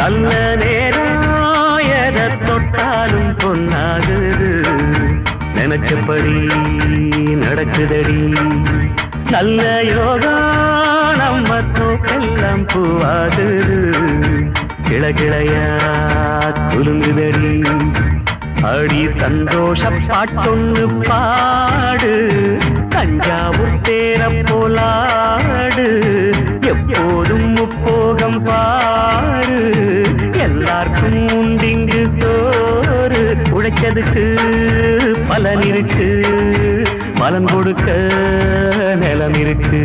நல்ல நேரம் எதை தொட்டாலும் பொன்னாகுது நினைச்சபடி நடக்குதடி நல்ல யோகா நம்ம தோக்கெல்லாம் பூவாகுது கிளகிளையா குலுங்குதடி அடி சந்தோஷ பாட்டொன்னு பாடு தஞ்சாவூர் தேர போலாடு எப்போதும் முப்போகம் பாடு எல்லாருக்கும் உண்டிங்கு சோறு உழைச்சதுக்கு பலன் இருக்கு பலன் கொடுக்க நிலம் இருக்கு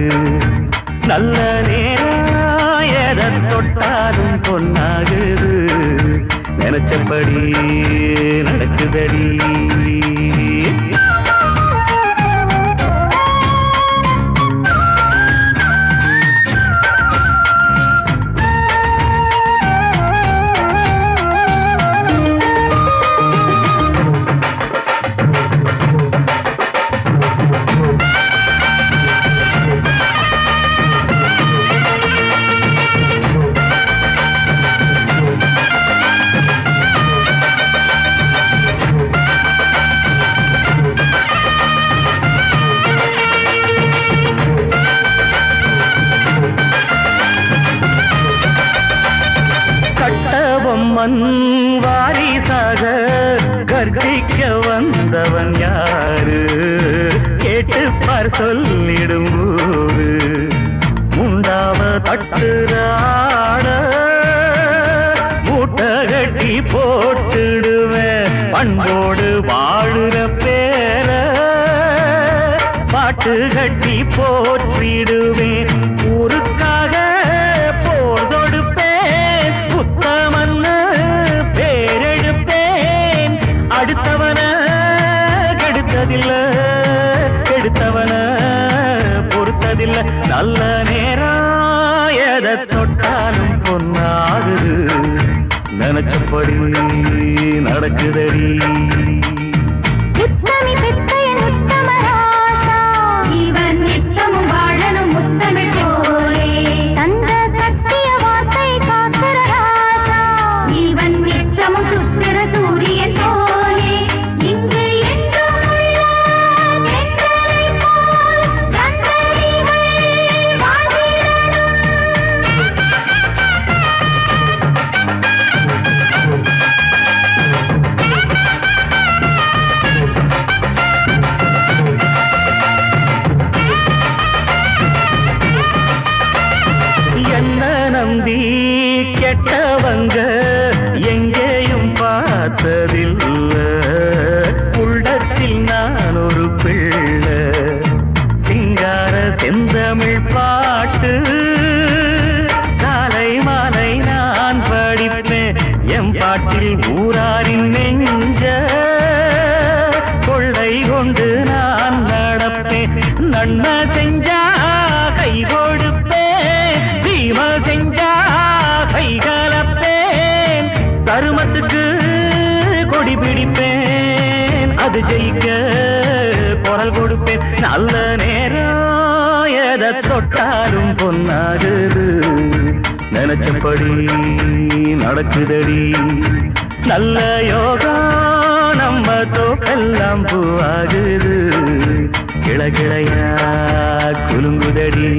நல்ல நேரம் எதை தொட்டாலும் பொன்னாகுது நினைச்சபடி நடக்குதடி மண் வாரிசாக கர்ஜிக்க வந்தவன் யாரு கேட்டுப்பார் சொல்லிடும் ஊரு உண்டாவ தட்டுறாட மூட்டை கட்டி போட்டுடுவேன் பண்போடு வாழுற பேர பாட்டு கட்டி போற்றிடுவேன் ஊருக்காக போர் தொடுப்பேன் புத்தமன்னு பேரெடுப்பேன் அடுத்தவன கெடுத்ததில்ல கெடுத்தவன பொறுத்ததில்ல நல்ல நேரம் எதை தொட்டாலும் பொன்னாகுது நினைச்சபடி நடக்குதடி நம்பி கெட்டவங்க எங்கேயும் பார்த்ததில்ல உள்ளத்தில் நான் ஒரு பிள்ளை சிங்கார செந்தமிழ் பாட்டு காலை மாலை நான் படிப்பேன் எம் பாட்டில் ஊராரின் நெஞ்ச கொள்ளை கொண்டு நான் நடப்பேன் நன்மை செஞ்சா கை கொடுப்பேன் தீமை செஞ்சா கை கலப்பேன் தருமத்துக்கு கொடி பிடிப்பேன் அது ஜெயிக்க குரல் கொடுப்பேன் நல்ல நேரம் எதை தொட்டாலும் பொன்னாகுது நினைச்சபடி நடக்குதடி நல்ல யோகா நம்ம தோப்பெல்லாம் பூவாகுது கிளகிளையா குலுங்குதடி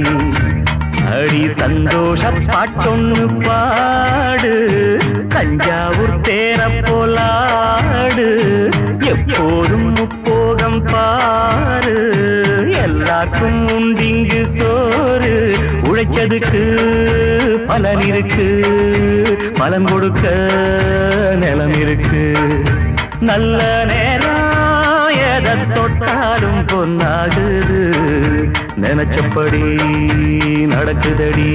அடி சந்தோஷ பாட்டொன்னு பாடு தஞ்சாவூர் தேர போலாடு எப்போதும் முப்போகம் பாரு எல்லாருக்கும் உண்டிங்கு சோறு உழைச்சதுக்கு பலன் இருக்கு பலன் கொடுக்க நிலம் இருக்கு நல்ல நேரம் எதை தொட்டாலும் பொன்னாகுது நினைச்சபடி நடக்குதடி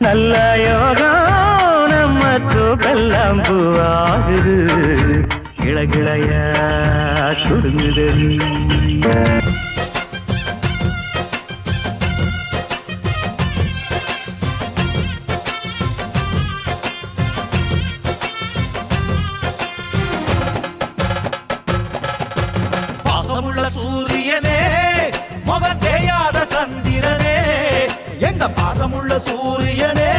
நல்ல யோகம் நம்ம தோப்பெல்லாம் பூவாகுது கிளகிளையா சுடுங்குதடி சூரியனே மகன் தேயாத சந்திரனே எங்க பாசமுள்ள சூரியனே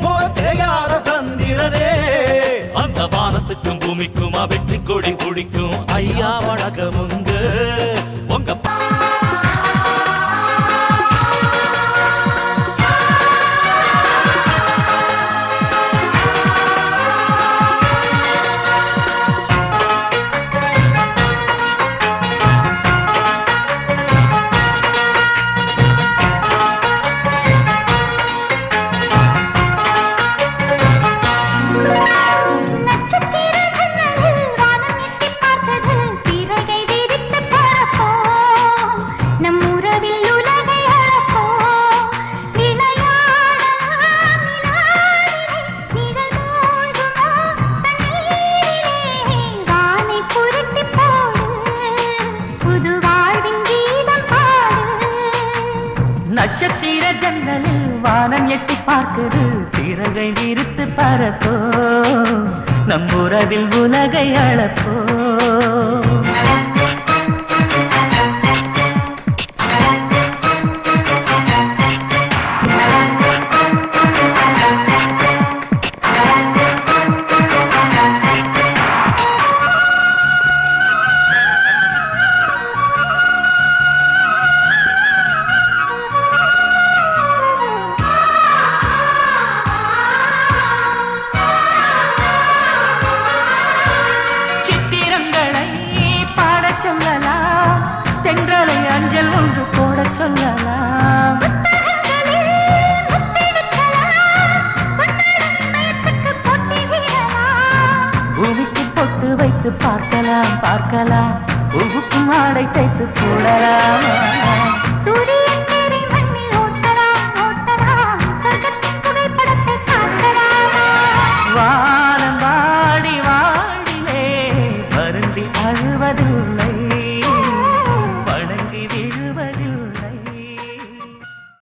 மகன் தேயாத சந்திரனே அம்மா வெற்றி கொடி பிடிக்கும் ஐயா வணக்கமுங்க உங்க நட்சத்திர ஜன்னலில் வானம் எட்டி பார்க்குது சிறகை விரித்து பறப்போ நம் உறவில் உலகை அளப்போ தென்றலை அஞ்சல் ஒன்று போட சொல்லலாம் பூமிக்கு பொட்டு வைத்து பார்க்கலாம் பார்க்கலாம் பூவுக்கும் ஆடை தைத்து போடலாம் வானம் வாடி வாடிலே வருந்தி அழுவதில்லை